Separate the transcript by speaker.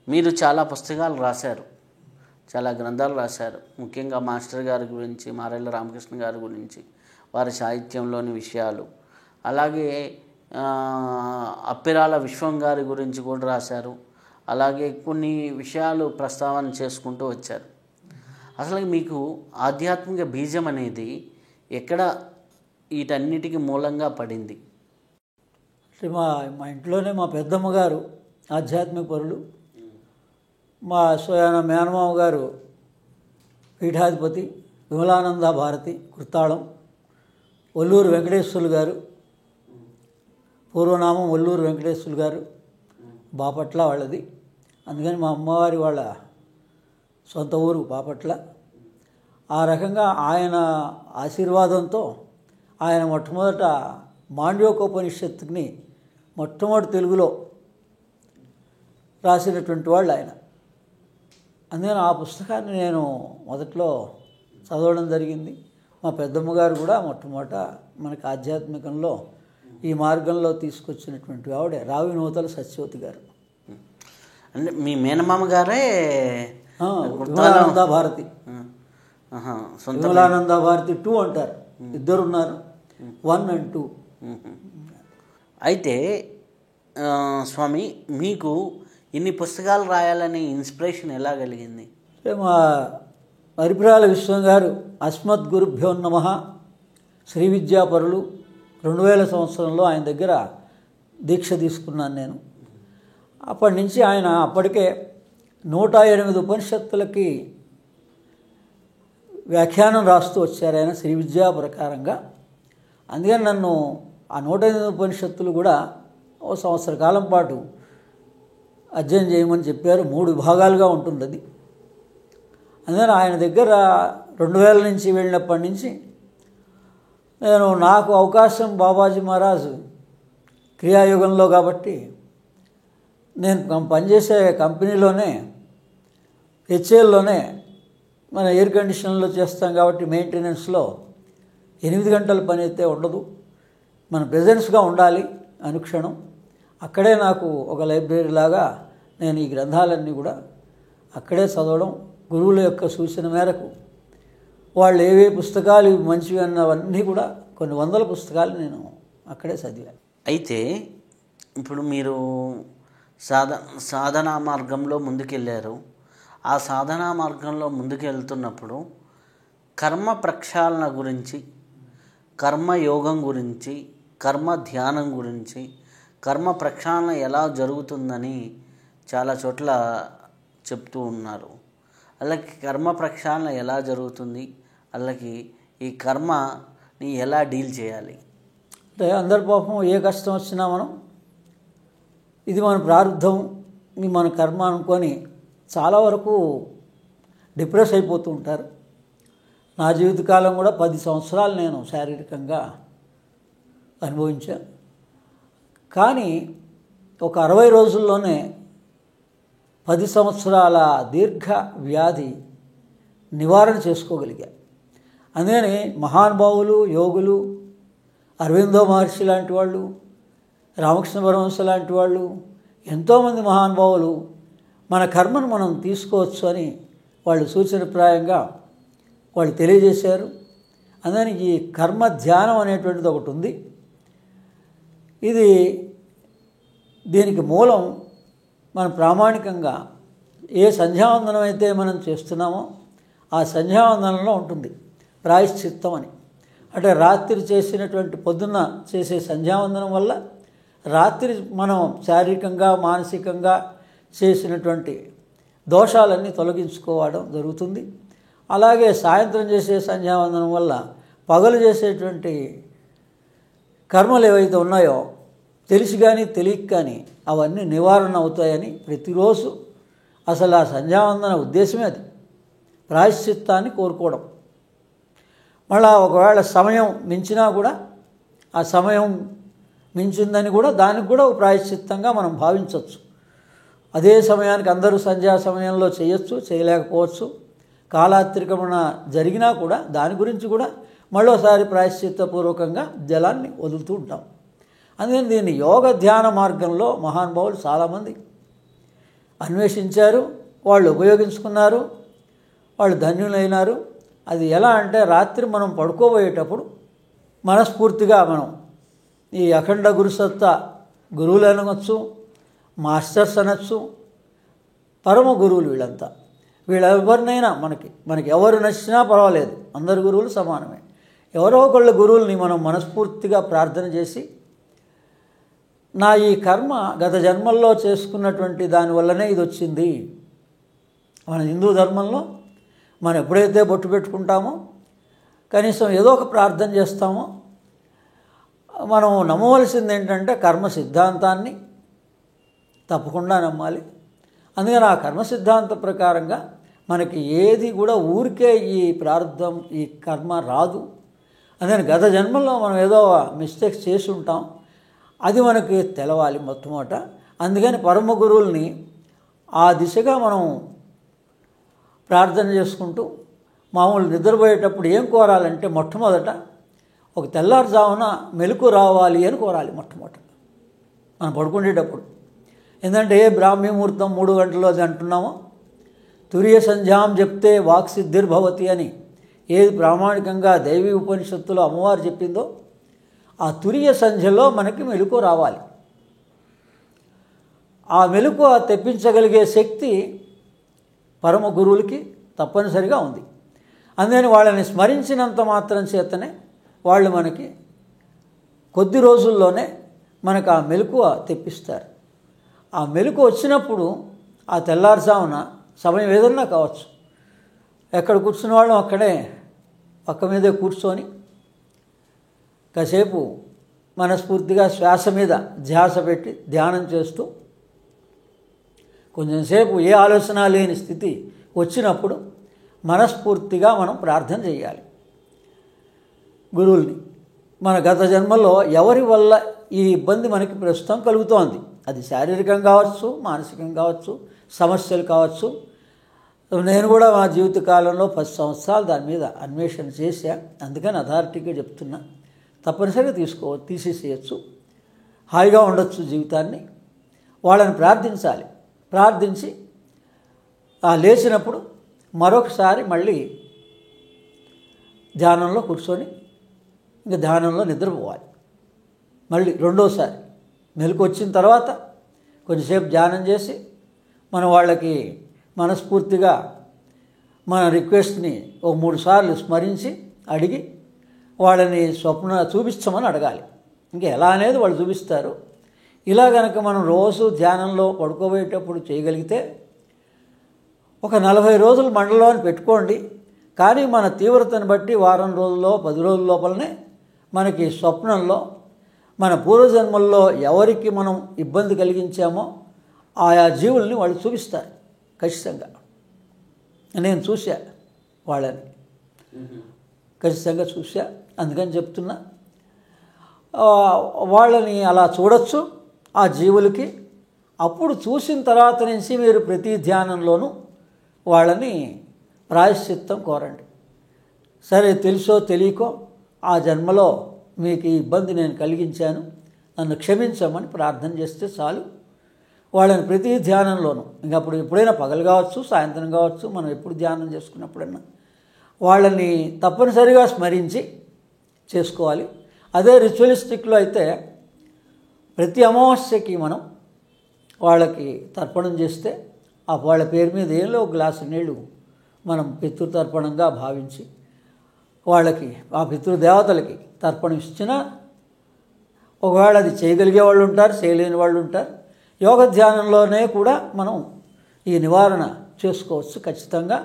Speaker 1: మీరు చాలా పుస్తకాలు రాశారు, చాలా గ్రంథాలు రాశారు. ముఖ్యంగా మాస్టర్ గారి గురించి, మారెళ్ళ రామకృష్ణ గారి గురించి, వారి సాహిత్యంలోని విషయాలు, అలాగే అప్పిరాల విశ్వం గారి గురించి కూడా రాశారు. అలాగే కొన్ని విషయాలు ప్రస్తావన చేసుకుంటూ వచ్చారు. అసలు మీకు ఆధ్యాత్మిక బీజం అనేది ఎక్కడ వీటన్నిటికీ మూలంగా పడింది?
Speaker 2: మా ఇంట్లోనే మా పెద్దమ్మ గారు ఆధ్యాత్మిక పరులు, మా స్వయాన మేనమామ గారు పీఠాధిపతి విమలానంద భారతి కృతాళం, ఒల్లూరు వెంకటేశ్వర్లు గారు, పూర్వనామం ఒల్లూరు వెంకటేశ్వర్లు గారు, బాపట్ల వాళ్ళది. అందుకని మా అమ్మవారి వాళ్ళ సొంత ఊరు బాపట్ల. ఆ రకంగా ఆయన ఆశీర్వాదంతో ఆయన మొట్టమొదట మాండ్యోకోపనిషత్తుని మొట్టమొదటి తెలుగులో రాసినటువంటి వాళ్ళు ఆయన. అందుకని ఆ పుస్తకాన్ని నేను మొదట్లో చదవడం జరిగింది. మా పెద్దమ్మ గారు కూడా మొట్టమొదట మనకి ఆధ్యాత్మికంలో ఈ మార్గంలో తీసుకొచ్చినటువంటి ఆవిడే రావి నూతల సత్యవతి గారు.
Speaker 1: అంటే మీ మేనమామ గారే
Speaker 2: విమలానంద భారతి, విమలానంద భారతి 2 అంటారు, ఇద్దరు ఉన్నారు, 1 and 2.
Speaker 1: అయితే స్వామి, మీకు ఇన్ని పుస్తకాలు రాయాలని ఇన్స్పిరేషన్ ఎలా కలిగింది?
Speaker 2: మా అరిపిరాల విశ్వం గారు అస్మద్ గురుభ్యో నమః శ్రీ విద్యాపరులు 2000 సంవత్సరంలో ఆయన దగ్గర దీక్ష తీసుకున్నాను నేను. అప్పటి నుంచి ఆయన అప్పటికే 108 ఉపనిషత్తులకి వ్యాఖ్యానం రాస్తూ వచ్చారు ఆయన శ్రీ విద్యా ప్రకారంగా. అందుకని నన్ను ఆ 108 ఉపనిషత్తులు కూడా ఓ సంవత్సర కాలం పాటు అధ్యయనం చేయమని చెప్పారు. 3 విభాగాలుగా ఉంటుంది అది. అందుకని ఆయన దగ్గర 2000 నుంచి వెళ్ళినప్పటి నుంచి నాకు అవకాశం బాబాజీ మహారాజు క్రియాయుగంలో కాబట్టి నేను పనిచేసే కంపెనీలోనే హెచ్ఏల్లోనే మన ఎయిర్ కండిషన్లో చేస్తాం కాబట్టి మెయింటెనెన్స్లో 8 గంటల పని అయితే ఉండదు, మన ప్రెజెన్స్గా ఉండాలి అనుక్షణం. అక్కడే నాకు ఒక లైబ్రరీ లాగా నేను ఈ గ్రంథాలన్నీ కూడా అక్కడే చదవడం, గురువుల యొక్క సూచన మేరకు వాళ్ళు ఏవే పుస్తకాలు మంచివి అన్నవన్నీ కూడా కొన్ని వందల పుస్తకాలు నేను అక్కడే చదివాను.
Speaker 1: అయితే ఇప్పుడు మీరు సాధనా మార్గంలో ముందుకెళ్ళారు. ఆ సాధనా మార్గంలో ముందుకెళ్తున్నప్పుడు కర్మ ప్రక్షాళన గురించి, కర్మయోగం గురించి, కర్మ ధ్యానం గురించి, కర్మ ప్రక్షాళన ఎలా జరుగుతుందని చాలా చోట్ల చెప్తూ ఉన్నారు. అలాగే కర్మ ప్రక్షాళన ఎలా జరుగుతుంది, అలాగే ఈ కర్మని ఎలా డీల్ చేయాలి?
Speaker 2: అంటే అందరి పాపం ఏ కష్టం వచ్చినా మనం ఇది మన ప్రారంధం, ఇది మన కర్మ అనుకొని చాలా వరకు డిప్రెస్ అయిపోతూ ఉంటారు. నా జీవితకాలం కూడా 10 సంవత్సరాలు నేను శారీరకంగా అనుభవించాను. కానీ ఒక 60 రోజుల్లోనే 10 సంవత్సరాల దీర్ఘ వ్యాధి నివారణ చేసుకోగలిగా. అందుకని మహానుభావులు, యోగులు, అరవిందో మహర్షి లాంటి వాళ్ళు, రామకృష్ణ పరమహంస లాంటి వాళ్ళు, ఎంతోమంది మహానుభావులు మన కర్మను మనం తీసుకోవచ్చు అని వాళ్ళు సూచనప్రాయంగా వాళ్ళు తెలియజేశారు. అందుకని ఈ కర్మ ధ్యానం అనేటువంటిది ఒకటి ఉంది. దీనికి మూలం మనం ప్రామాణికంగా ఏ సంధ్యావందనం అయితే మనం చేస్తున్నామో ఆ సంధ్యావందనంలో ఉంటుంది ప్రాయశ్చిత్తం అని. అంటే రాత్రి చేసినటువంటి పొద్దున్న చేసే సంధ్యావందనం వల్ల రాత్రి మనం శారీరకంగా మానసికంగా చేసినటువంటి దోషాలన్నీ తొలగించుకోవడం జరుగుతుంది. అలాగే సాయంత్రం చేసే సంధ్యావందనం వల్ల పగలు చేసేటువంటి కర్మలు ఏవైతే ఉన్నాయో తెలిసి కానీ తెలియక కానీ అవన్నీ నివారణ అవుతాయని ప్రతిరోజు అసలు ఆ సంధ్యావందన ఉద్దేశమే అది, ప్రాయశ్చిత్తాన్ని కోరుకోవడం. మళ్ళా ఒకవేళ సమయం మించినా కూడా ఆ సమయం మించిందని కూడా దానికి కూడా ఒక ప్రాయశ్చిత్తంగా మనం భావించవచ్చు. అదే సమయానికి అందరూ సంధ్యా సమయంలో చేయొచ్చు, చేయలేకపోవచ్చు. కాలాతిక్రమణ జరిగినా కూడా దాని గురించి కూడా మరోసారి ప్రాయశ్చిత్తపూర్వకంగా జలాన్ని వదులుతూ ఉంటాం. అందుకని దీన్ని యోగ ధ్యాన మార్గంలో మహానుభావులు చాలామంది అన్వేషించారు, వాళ్ళు ఉపయోగించుకున్నారు, వాళ్ళు ధన్యులైనారు. అది ఎలా అంటే రాత్రి మనం పడుకోబోయేటప్పుడు మనస్ఫూర్తిగా మనం ఈ అఖండ గురుసత్తా గురువులు అనవచ్చు, మాస్టర్స్ అనొచ్చు, పరమ గురువులు వీళ్ళంతా. వీళ్ళెవరినైనా మనకి ఎవరు నచ్చినా పర్వాలేదు, అందరు గురువులు సమానమే. ఎవరో ఒకళ్ళ గురువుల్ని మనం మనస్ఫూర్తిగా ప్రార్థన చేసి, నా ఈ కర్మ గత జన్మల్లో చేసుకున్నటువంటి దానివల్లనే ఇది వచ్చింది. మన హిందూ ధర్మంలో మనం ఎప్పుడైతే బొట్టు పెట్టుకుంటామో, కనీసం ఏదో ఒక ప్రార్థన చేస్తామో, మనం నమ్మవలసింది ఏంటంటే కర్మ సిద్ధాంతాన్ని తప్పకుండా నమ్మాలి. అందుకని ఆ కర్మ సిద్ధాంత ప్రకారంగా మనకి ఏది కూడా ఊరికే ఈ ప్రారంధం ఈ కర్మ రాదు. అందుకని గత జన్మల్లో మనం ఏదో మిస్టేక్స్ చేసి ఉంటాం, అది మనకి తెలవాలి మొట్టమొదట. అందుకని పరమ గురువుల్ని ఆ దిశగా మనం ప్రార్థన చేసుకుంటూ మామూలు నిద్రపోయేటప్పుడు ఏం కోరాలంటే మొట్టమొదట ఒక తెల్లారుజామున మెలకు రావాలి అని కోరాలి మొట్టమొదట మనం పడుకునేటప్పుడు. ఎందుకంటే ఏ బ్రాహ్మీ ముహూర్తం 3 గంటలు అది అంటున్నామో, తురియ సంధ్యాం చెప్తే వాక్సిద్ధిర్భవతి అని ఏది ప్రామాణికంగా దైవీ ఉపనిషత్తులో అమ్మవారు చెప్పిందో, ఆ తురియ సంధ్యలో మనకి మెలకు రావాలి. ఆ మెలకు తెప్పించగలిగే శక్తి పరమ గురువులకి తప్పనిసరిగా ఉంది. అందుకని వాళ్ళని స్మరించినంత మాత్రం చేతనే వాళ్ళు మనకి కొద్ది రోజుల్లోనే మనకు ఆ మెలకువ తెప్పిస్తారు. ఆ మెలకు వచ్చినప్పుడు ఆ తెల్లారుజామున సమయం ఏదన్నా కావచ్చు, ఎక్కడ కూర్చున్న వాళ్ళం అక్కడే పక్క మీదే కూర్చొని కాసేపు మనస్ఫూర్తిగా శ్వాస మీద ధ్యాస పెట్టి ధ్యానం చేస్తూ కొంచెంసేపు ఏ ఆలోచన లేని స్థితి వచ్చినప్పుడు మనస్ఫూర్తిగా మనం ప్రార్థన చేయాలి గురువుల్ని. మన గత జన్మలో ఎవరి వల్ల ఈ ఇబ్బంది మనకి ప్రస్తుతం కలుగుతోంది, అది శారీరకంగా కావచ్చు, మానసికంగా కావచ్చు, సమస్యలు కావచ్చు. నేను కూడా మా జీవిత కాలంలో 10 సంవత్సరాలు దాని మీద అన్వేషణ చేశా. అందుకని అథారిటీగా చెప్తున్నా, తప్పనిసరిగా తీసేసేయచ్చు, హాయిగా ఉండొచ్చు జీవితాన్ని. వాళ్ళని ప్రార్థించాలి. ప్రార్థించి లేచినప్పుడు మరొకసారి మళ్ళీ ధ్యానంలో కూర్చొని ఇంకా ధ్యానంలో నిద్రపోవాలి. మళ్ళీ రెండోసారి మెలకు వచ్చిన తర్వాత కొంచెంసేపు ధ్యానం చేసి మనం వాళ్ళకి మనస్ఫూర్తిగా మన రిక్వెస్ట్ని 3 సార్లు స్మరించి అడిగి వాళ్ళని స్వప్న చూపించమని అడగాలి. ఇంకా ఎలా అనేది వాళ్ళు చూపిస్తారు. ఇలా కనుక మనం రోజు ధ్యానంలో పడుకోబోయేటప్పుడు చేయగలిగితే ఒక 40 రోజులు మండలం అని పెట్టుకోండి. కానీ మన తీవ్రతను బట్టి వారం రోజుల్లో 10 రోజుల లోపలనే మనకి స్వప్నంలో మన పూర్వజన్మల్లో ఎవరికి మనం ఇబ్బంది కలిగించామో ఆయా జీవుల్ని వాళ్ళు చూపిస్తారు ఖచ్చితంగా. నేను చూశా వాళ్ళని, ఖచ్చితంగా చూశా. అందుకని చెప్తున్నా, వాళ్ళని అలా చూడొచ్చు ఆ జీవులకి. అప్పుడు చూసిన తర్వాత నుంచి మీరు ప్రతి ధ్యానంలోనూ వాళ్ళని ప్రాయశ్చిత్తం కోరండి. సరే, తెలుసో తెలియకో ఆ జన్మలో మీకు ఈ ఇబ్బంది నేను కలిగించాను, నన్ను క్షమించమని ప్రార్థన చేస్తే చాలు. వాళ్ళని ప్రతి ధ్యానంలోనూ, ఇంకా అప్పుడు ఎప్పుడైనా పగలు కావచ్చు, సాయంత్రం కావచ్చు, మనం ఎప్పుడు ధ్యానం చేసుకున్నప్పుడన్నా వాళ్ళని తప్పనిసరిగా స్మరించి చేసుకోవాలి. అదే రిచువలిస్టిక్లో అయితే ప్రతి అమావాస్యకి మనం వాళ్ళకి తర్పణం చేస్తే వాళ్ళ పేరు మీద ఏదో ఒక గ్లాసు నీళ్ళు మనం పితృతర్పణంగా భావించి వాళ్ళకి ఆ పితృదేవతలకి తర్పణం ఇచ్చినా, ఒకవేళ అది చేయగలిగే వాళ్ళు ఉంటారు, చేయలేని వాళ్ళు ఉంటారు. యోగ ధ్యానంలోనే కూడా మనం ఈ నివారణ చేసుకోవచ్చు ఖచ్చితంగా.